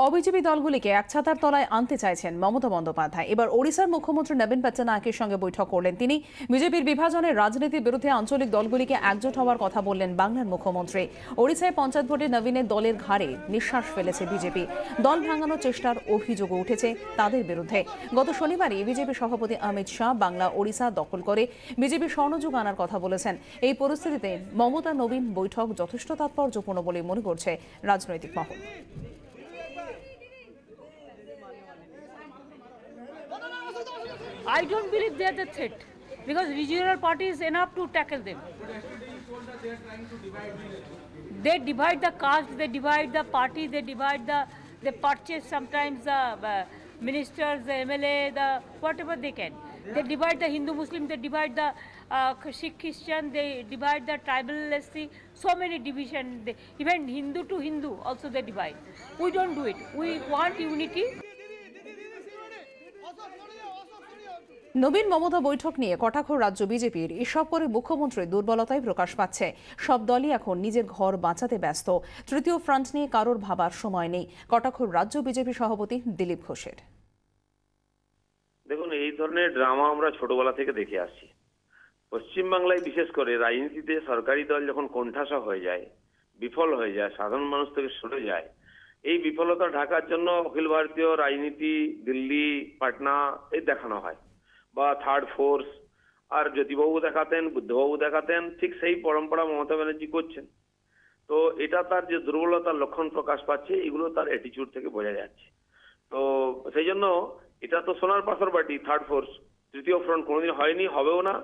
অবিজেপি দলগুলিকে এক ছাতার তলায় আনতে চাইছেন মমতা বন্দ্যোপাধ্যায়। এবার ওড়িশার মুখ্যমন্ত্রী নবীন পট্টনায়কের সঙ্গে বৈঠক করলেন তিনি। বিজেপির বিভাজনের রাজনীতির বিরুদ্ধে আঞ্চলিক দলগুলিকে একজোট হওয়ার কথা বললেন বাংলার মুখ্যমন্ত্রী। ওড়িশায় পঞ্চায়েত ভোটে নবীনের দলের ঘাড়ে নিঃশ্বাস ফেলেছে বিজেপি। দল ভাঙানোর চেষ্টার অভিযোগও উঠেছে তাদের বিরুদ্ধে। গত শনিবারই বিজেপি সভাপতি অমিত শাহ বাংলা ওড়িশা দখল করে বিজেপি স্বর্ণযুগ আনার কথা বলেছেন। এই পরিস্থিতিতে মমতা নবীন বৈঠক যথেষ্ট তাৎপর্যপূর্ণ বলে মনে করছে রাজনৈতিক মহল। I don't believe they are the threat because regional party is enough to tackle them. They divide the caste, they divide the party, they purchase sometimes the ministers, the MLA, the whatever they can. They divide the Hindu Muslim, they divide the Sikh Christian, they divide the tribal SC. So many division. Even Hindu to Hindu also they divide. We don't do it. We want unity. নবীন মমতা বৈঠক নিয়ে কটাক্ষ রাজ্য বিজেপির। এসব করে মুখ্যমন্ত্রীর দুর্বলতাই প্রকাশ পাচ্ছে। সব দলই এখন নিজের ঘর বাঁচাতে ব্যস্ত। তৃতীয় ফ্রন্ট নিয়ে কারোর ভাবার সময় নেই। কটাক্ষ রাজ্য বিজেপি সভাপতি দিলীপ ঘোষের। দেখুন, এই ধরনের ড্রামা আমরা ছোটবেলা থেকে দেখে আসছি। পশ্চিমবাংলায় বিশেষ করে রাজনীতিতে সরকারি দল যখন কোণঠাসা হয়ে যায়, বিফল হয়ে যায়, সাধারণ মানুষ থেকে সরে যায়, এই বিফলতা ঢাকার জন্য অখিল ভারতীয় রাজনীতি দিল্লি, পাটনা এই দেখানো হয়, বা থার্ড ফোর্স। আর জ্যোতিবাবু দেখাতেন, বুদ্ধবাবু দেখাতেন, ঠিক সেই পরম্পরা মমতা ব্যানার্জি করছেন। তো এটা তার যে দুর্বলতার লক্ষণ প্রকাশ পাচ্ছে, এগুলো তার অ্যাটিটিউড থেকে বোঝা যাচ্ছে। তো সেই জন্য এটা তো সোনার পাথর বাটি, থার্ড ফোর্স, তৃতীয় ফ্রন্ট কোনোদিন হয়নি, হবেও না।